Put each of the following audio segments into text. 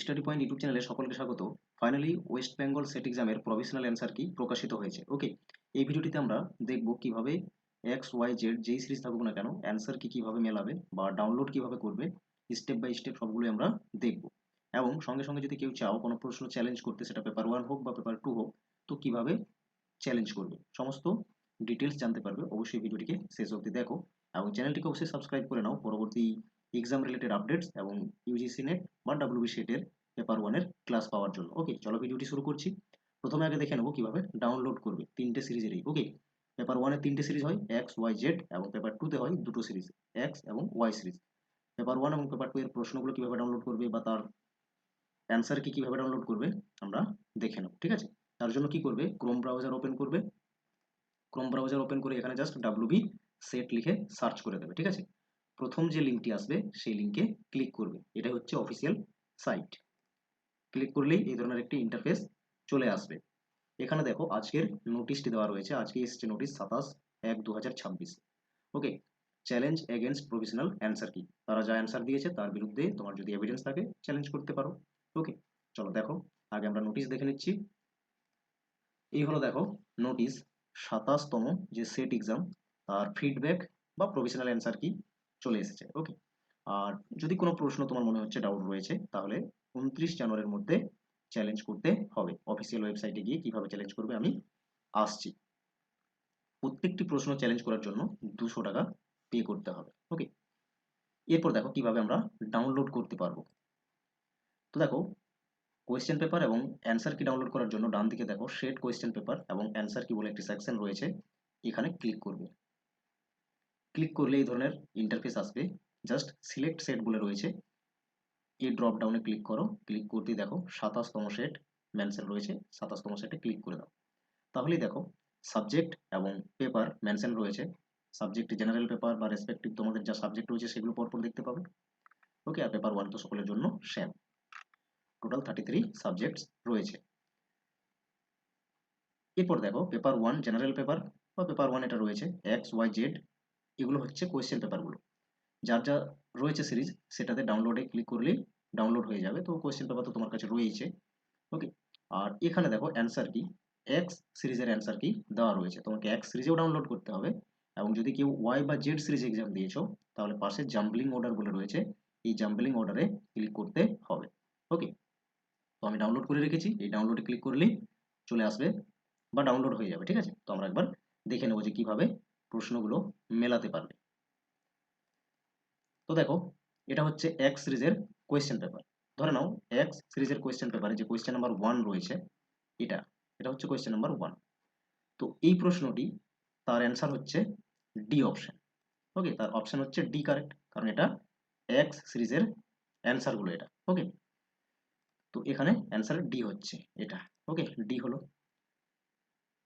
Study point YouTube চ্যানেলে সকলকে স্বাগত। ফাইনালি ওয়েস্ট বেঙ্গল সেট এক্সামের প্রভিশনাল অ্যান্সার কি প্রকাশিত হয়েছে। ওকে, এই ভিডিওটিতে আমরা দেখব কিভাবে এক্স ওয়াই জেড যেই সিরিজ থাকুক না কেন অ্যান্সার কি কিভাবে মেলাবে বা ডাউনলোড কিভাবে করবে, স্টেপ বাই স্টেপ সবগুলো আমরা দেখব। এবং সঙ্গে সঙ্গে যদি কেউ চাও কোনো প্রশ্ন চ্যালেঞ্জ করতে, সেটা পেপার 1 হোক বা পেপার 2 হোক, তো কিভাবে চ্যালেঞ্জ করবে সমস্ত ডিটেলস জানতে পারবে। অবশ্যই ভিডিওটিকে শেষ অবধি দেখো এবং চ্যানেলটিকে অবশ্যই সাবস্ক্রাইব করে নাও পরবর্তী এক্সাম রিলেটেড আপডেটস এবং ইউজিসি নেট বা ডাব্লিউবি সেটের পেপার 1 এর ক্লাস পাওয়ার জন্য। ওকে, চলো ভিডিওটি শুরু করছি। প্রথমে আগে দেখে নেবো কিভাবে ডাউনলোড করবে তিনটে সিরিজেরই। ওকে, পেপার 1 এ তিনটে সিরিজ হয়, এক্স ওয়াই জেড, এবং পেপার 2 তে হয় দুটো সিরিজ, এক্স এবং ওয়াই সিরিজ। পেপার 1 এবং পেপার 2 এর প্রশ্নগুলো কিভাবে ডাউনলোড করবে বা তার অ্যান্সার কি কিভাবে ডাউনলোড করবে আমরা দেখে নেব। ঠিক আছে, তার জন্য কি করবে, ক্রোম ব্রাউজার ওপেন করবে। ক্রোম ব্রাউজার ওপেন করে এখানে জাস্ট ডাব্লিউবি সেট লিখে সার্চ করে দেবে। ঠিক আছে, প্রথম যে লিঙ্কটি আসবে সেই লিঙ্কে ক্লিক করবে। এটা হচ্ছে অফিসিয়াল সাইট। ক্লিক করলেই এই ধরনের একটি ইন্টারফেস চলে আসবে। এখানে দেখো আজকের নোটিশটি দেওয়া রয়েছে। আজকে এসছে নোটিশ 27/1/2026। ওকে, চ্যালেঞ্জ এগেনস্ট প্রভিশনাল অ্যান্সার কি, তারা যা অ্যান্সার দিয়েছে তার বিরুদ্ধে তোমার যদি এভিডেন্স থাকে চ্যালেঞ্জ করতে পারো। ওকে, চলো দেখো, আগে আমরা নোটিশ দেখে নিচ্ছি। এই হলো দেখো নোটিশ, 27তম যে সেট এক্সাম তার ফিডব্যাক বা প্রভিশনাল অ্যান্সার কি চলে এসেছে। ওকে, আর যদি কোনো প্রশ্ন তোমার মনে হচ্ছে ডাউট রয়েছে, তাহলে 29 জানুয়ারির মধ্যে চ্যালেঞ্জ করতে হবে। অফিসিয়াল ওয়েবসাইটে গিয়ে কিভাবে চ্যালেঞ্জ করবে আমি আসছি। প্রত্যেকটি প্রশ্ন চ্যালেঞ্জ করার জন্য 200 টাকা পে করতে হবে। ওকে, এরপর দেখো কিভাবে আমরা ডাউনলোড করতে পারবো। তো দেখো, কোয়েশ্চেন পেপার এবং অ্যান্সার কি ডাউনলোড করার জন্য ডান দিকে দেখো সেট কোয়েশ্চেন পেপার এবং অ্যান্সার কি বলে একটি সেকশন রয়েছে, এখানে ক্লিক করবে। ক্লিক করলে এই ধরনের ইন্টারফেস আসবে। জাস্ট সিলেক্ট সেট বলে রয়েছে, এই ড্রপ ডাউনে ক্লিক করো। ক্লিক করতেই দেখো 27তম সেট মেনশন রয়েছে, 27তম সেটে ক্লিক করে দাও। তাহলেই দেখো সাবজেক্ট এবং পেপার মেনশন রয়েছে। সাবজেক্ট জেনারেল পেপার বা রেসপেক্টিভ তোমাদের যা সাবজেক্ট রয়েছে সেগুলো পরপর দেখতে পাবে। ওকে, আর পেপার 1 তো সকলের জন্য সেম। টোটাল 33 সাবজেক্টস রয়েছে। এরপর দেখো পেপার 1 জেনারেল পেপার বা পেপার 1 এটা রয়েছে, এক্স ওয়াই জেড, এগুলো হচ্ছে কোয়েশ্চেন পেপারগুলো। যার যা রয়েছে সিরিজ সেটাতে ডাউনলোডে ক্লিক করলেই ডাউনলোড হয়ে যাবে। তো কোয়েশ্চেন পেপার তো তোমার কাছে রয়েছে। ওকে, আর এখানে দেখো অ্যান্সার কি, এক্স সিরিজের অ্যান্সার কি দেওয়া রয়েছে। তোমাকে এক্স সিরিজেও ডাউনলোড করতে হবে, এবং যদি কেউ ওয়াই বা জেড সিরিজ এক্সাম দিয়েছো তাহলে পাশে জাম্বলিং অর্ডার বলে রয়েছে, এই জাম্বলিং অর্ডারে ক্লিক করতে হবে। ওকে, তো আমি ডাউনলোড করে রেখেছি, এই ডাউনলোডে ক্লিক করলেই চলে আসবে বা ডাউনলোড হয়ে যাবে। ঠিক আছে, তো আমরা একবার দেখে নেবো যে কিভাবে প্রশ্নগুলো মেলাতে পারবে। তো দেখো, এটা হচ্ছে এক্স সিরিজের কোয়েশ্চেন পেপার। ধরে নাও এক্স সিরিজের কোয়েশ্চেন পেপারে যে কোয়েশ্চেন নাম্বার 1 রয়েছে, এটা এটা হচ্ছে কোয়েশ্চেন নাম্বার 1। তো এই প্রশ্নটি তার অ্যান্সার হচ্ছে ডি অপশন। ওকে, তার অপশন হচ্ছে ডি কারেক্ট, কারণ এটা এক্স সিরিজের অ্যান্সারগুলো এটা। ওকে, তো এখানে অ্যান্সার ডি হচ্ছে এটা। ওকে, ডি হলো।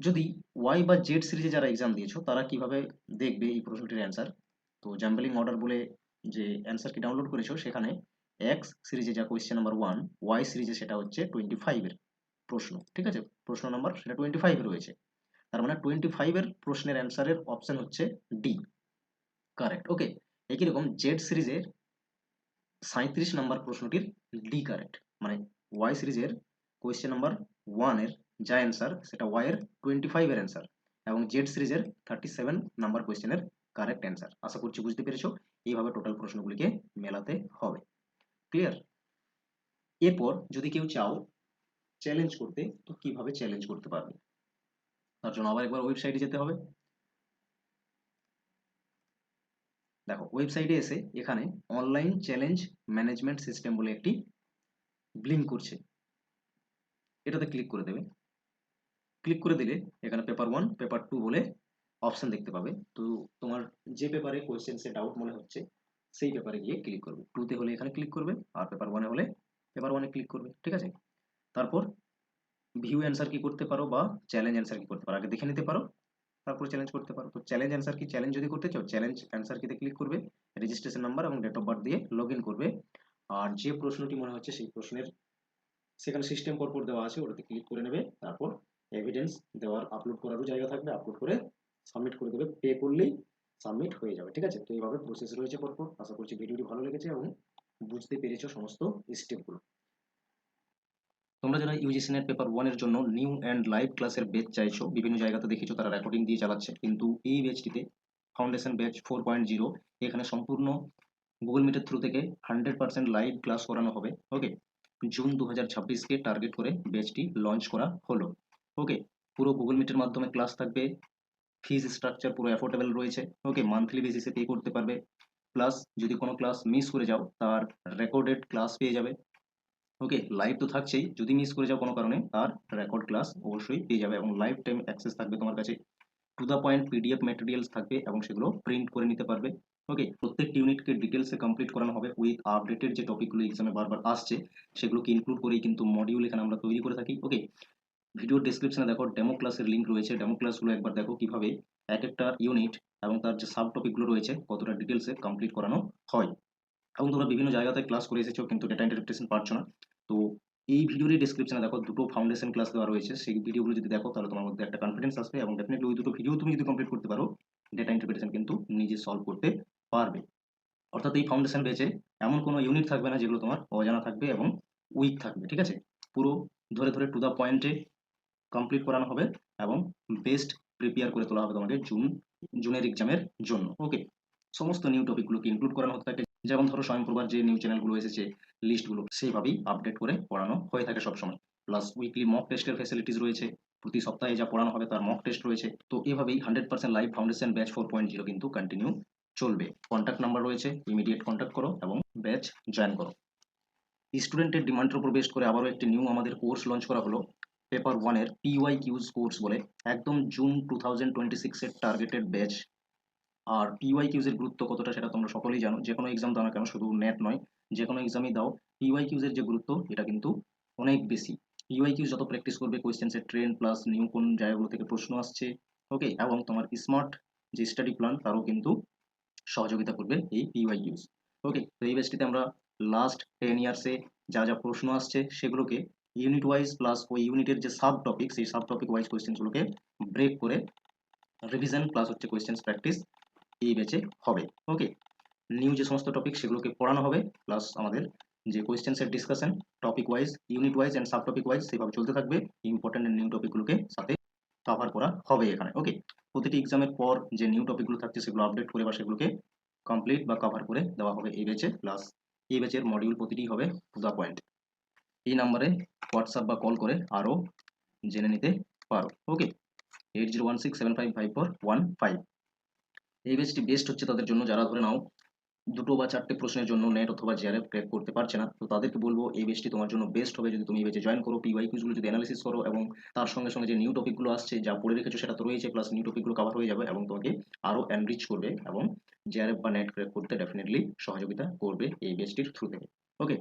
যদি ওয়াই বা জেড সিরিজে যারা এক্সাম দিয়েছো তারা কিভাবে দেখবে এই প্রশ্নটির অ্যান্সার, তো জাম্বলিং অর্ডার বলে যে অ্যান্সার কি ডাউনলোড করেছো সেখানে এক্স সিরিজে যা কোয়েশ্চেন নাম্বার 1, ওয়াই সিরিজে সেটা হচ্ছে 25 এর প্রশ্ন। ঠিক আছে, প্রশ্ন নাম্বার সেটা 25 রয়েছে, তার মানে 25 এর প্রশ্নের অ্যান্সারের অপশন হচ্ছে ডি কারেক্ট। ওকে, একই রকম জেড সিরিজের 37 নম্বর প্রশ্নটির ডি কারেক্ট, মানে ওয়াই সিরিজের কোয়েশ্চেন নাম্বার 1 এর যা অ্যান্সার সেটা ওয়াই এর 25 এর অ্যান্সার, এবং জেড সিরিজের 37 নম্বর কোয়েশ্চেনের কারেক্ট অ্যান্সার। আশা করছি বুঝতে পেরেছো, এইভাবে টোটাল প্রশ্নগুলিকে মেলাতে হবে। ক্লিয়ার? এরপর যদি কেউ চাও চ্যালেঞ্জ করতে, তো কিভাবে চ্যালেঞ্জ করতে পারবে, তার জন্য আবার একবার ওয়েবসাইটে যেতে হবে। দেখো ওয়েবসাইটে এসে এখানে অনলাইন চ্যালেঞ্জ ম্যানেজমেন্ট সিস্টেম বলে একটি ব্লিঙ্ক করছে, এটাতে ক্লিক করে দেবে। ক্লিক করে দিলে এখানে পেপার 1 পেপার 2 বলে অপশন দেখতে পাবে। তো তোমার যে পেপারে কোয়েশ্চেন সে ডাউট মনে হচ্ছে সেই পেপারে গিয়ে ক্লিক করবে। 2 তে হলে এখানে ক্লিক করবে, আর পেপার 1 এ হলে পেপার 1 এ ক্লিক করবে। ঠিক আছে, তারপর ভিউ অ্যান্সার কি করতে পারো বা চ্যালেঞ্জ অ্যান্সার কি করতে পারো আগে দেখে নিতে পারো, তারপর চ্যালেঞ্জ করতে পারো। তো চ্যালেঞ্জ অ্যান্সার কি, চ্যালেঞ্জ যদি করতে চাও চ্যালেঞ্জ অ্যান্সার কিতে ক্লিক করবে, রেজিস্ট্রেশন নাম্বার এবং ডেট অফ বার্থ দিয়ে লগ ইন করবে, আর যে প্রশ্নটি মনে হচ্ছে সেই প্রশ্নের সেখানে সিস্টেম পরপর দেওয়া আছে ওটাতে ক্লিক করে নেবে। তারপর এভিডেন্স দেওয়ার আপলোড করারও জায়গা থাকবে, আপলোড করে সাবমিট করে দেবে। পে করলেই সাবমিট হয়ে যাবে। ঠিক আছে, তো এইভাবে প্রসেস রয়েছে পরপর। আশা করছি ভিডিওটি ভালো লেগেছে এবং বুঝতে পেরেছো সমস্ত স্টেপগুলো। তোমরা যারা ইউজিসি নেট পেপার 1 এর জন্য নিউ অ্যান্ড লাইভ ক্লাসের ব্যাচ চাইছো, বিভিন্ন জায়গাতে দেখেছো তারা রেকর্ডিং দিয়ে চালাচ্ছে, কিন্তু এই ব্যাচটিতে ফাউন্ডেশন ব্যাচ 4.0 এখানে সম্পূর্ণ গুগল মিটের থ্রু থেকে 100% লাইভ ক্লাস করানো হবে। ওকে, জুন 2026কে টার্গেট করে ব্যাচটি লঞ্চ করা হলো। ওকে, পুরো গুগল মিটের মাধ্যমে ক্লাস থাকবে। ফিজ স্ট্রাকচার পুরো অ্যাফোর্ডেবল রয়েছে। ওকে, মান্থলি বেসিসে পে করতে পারবে। প্লাস যদি কোনো ক্লাস মিস করে যাও তার রেকর্ডেড ক্লাস পেয়ে যাবে। ওকে, লাইভ তো থাকছেই, যদি মিস করে যাও কোনো কারণে তার রেকর্ড ক্লাস অবশ্যই পেয়ে যাবে এবং লাইফ টাইম অ্যাক্সেস থাকবে তোমার কাছে। To the point PDF materials থাকবে এবং সেগুলো প্রিন্ট করে নিতে পারবে। ওকে, প্রত্যেকটি ইউনিটকে ডিটেলসে কমপ্লিট করানো হবে উইথ আপডেটেড যে টপিকগুলো এক্সামে বারবার আসছে সেগুলোকে ইনক্লুড করেই কিন্তু মডিউল এখানে আমরা তৈরি করে থাকি। ওকে, ভিডিওর ডেসক্রিপশনে দেখো ডেমো ক্লাসের লিঙ্ক রয়েছে, ডেমো ক্লাসগুলো একবার দেখো কিভাবে এক একটা ইউনিট এবং তার যে সাব টপিকগুলো রয়েছে কতটা ডিটেলসে কমপ্লিট করানো হয়। এবং তোমরা বিভিন্ন জায়গাতে ক্লাস করে এসেছো কিন্তু ডেটা ইন্টারপ্রিটেশন পারছো না, তো এই ভিডিওরই ডেসক্রিপশনে দেখো দুটো ফাউন্ডেশন ক্লাস দেওয়া রয়েছে, সেই ভিডিওগুলো যদি দেখো তাহলে তোমার মধ্যে একটা কনফিডেন্স আসবে এবং ডেফিনেটলি ওই দুটো ভিডিও তুমি যদি কমপ্লিট করতে পারো ডেটা ইন্টারপ্রিটেশন কিন্তু নিজে সলভ করতে পারবে। অর্থাৎ এই ফাউন্ডেশন বেচে এমন কোনো ইউনিট থাকবে না যেগুলো তোমার অজানা থাকবে এবং উইক থাকবে। ঠিক আছে, পুরো ধরে ধরে টু দ্য পয়েন্টে কমপ্লিট করানো হবে এবং বেস্ট প্রিপেয়ার করে তোলা হবে তোমাকে জুনের এক্সামের জন্য। ওকে, সমস্ত নিউ টপিকগুলোকে ইনক্লুড করানো হতে থাকে, যেমন ধরো স্বয়ংপ্রভার যে নিউ চ্যানেলগুলো এসেছে লিস্টগুলো সেইভাবেই আপডেট করে পড়ানো হয়ে থাকে সবসময়। প্লাস উইকলি মক টেস্টের ফ্যাসিলিটিস রয়েছে, প্রতি সপ্তাহে যা পড়ানো হবে তার মক টেস্ট রয়েছে। তো এভাবেই 100% লাইভ ফাউন্ডেশন ব্যাচ 4.0 কিন্তু কন্টিনিউ চলবে। কন্ট্যাক্ট নাম্বার রয়েছে, ইমিডিয়েট কন্ট্যাক্ট করো এবং ব্যাচ জয়েন করো। স্টুডেন্টের ডিমান্ডের উপর বেস্ট করে আবারও একটি নিউ আমাদের কোর্স লঞ্চ করা হলো পেপার 1 এর PYQs কোর্স বলে, একদম জুন 2026 এর টার্গেটেড ব্যাচ। আর PYQs এর গুরুত্ব কতটা সেটা তোমরা সকলেই জানো, যে কোনো এক্সাম দাও না কেন, শুধু নেট নয়, যে কোনো এক্সামই দাও PYQs এর যে গুরুত্ব এটা কিন্তু অনেক বেশি। PYQs যত প্র্যাকটিস করবে, কোয়েশ্চেন্সের ট্রেন্ড প্লাস নিউ কোন জায়গাগুলো থেকে প্রশ্ন আসছে, ওকে, এবং তোমার স্মার্ট যে স্টাডি প্ল্যান তারও কিন্তু সহযোগিতা করবে এই PYQs। ওকে, তো এই ব্যাচটিতে আমরা লাস্ট 10 ইয়ার্সে যা যা প্রশ্ন আসছে সেগুলোকে ইউনিট ওয়াইজ প্লাস ওই ইউনিটের যে সাব টপিক সেই সাব টপিক ওয়াইজ কোয়েশ্চেন্সগুলোকে ব্রেক করে রিভিশন প্লাস হচ্ছে কোয়েশ্চেন্স প্র্যাকটিস এই ব্যাচে হবে। ওকে, নিউ যে সমস্ত টপিক সেগুলোকে পড়ানো হবে, প্লাস আমাদের যে কোয়েশ্চেন্সের discussion topic wise unit wise and sub topic wise সেভাবে চলতে থাকবে। ইম্পর্টেন্ট নিউ টপিকগুলোকে সাথে কভার করা হবে এখানে। ওকে, প্রতিটি এক্সামের পর যে নিউ টপিকগুলো থাকছে সেগুলো আপডেট করে বা সেগুলোকে কমপ্লিট বা কভার করে দেওয়া হবে এই ব্যাচে। প্লাস এই ব্যাচের মডিউল প্রতিটি হবে টু দ্য পয়েন্ট। এই নাম্বারে হোয়াটসঅ্যাপ বা কল করে আরও জেনে নিতে পারো। ওকে, 8016755415। এই ব্যাচটি বেস্ট হচ্ছে তাদের জন্য যারা ধরে নাও দুটো বা চারটে প্রশ্নের জন্য নেট অথবা জিআরএফ ক্র্যাক করতে পারছে না, তো তাদেরকে বলবো এই ব্যাচটি তোমার জন্য বেস্ট হবে যদি তুমি এই ব্যাচে জয়েন করো। PYQs গুলো যদি অ্যানালিসিস করো এবং তার সঙ্গে সঙ্গে যে নিউ টপিকগুলো আসছে যা পড়ে রেখেছো সেটা তো রয়েছে, প্লাস নিউ টপিকগুলো কভার হয়ে যাবে এবং তোমাকে আরও এনরিচ করবে এবং জিআরএফ বা নেট ক্র্যাক করতে ডেফিনেটলি সহযোগিতা করবে এই ব্যাচটির থ্রু থেকে। ওকে,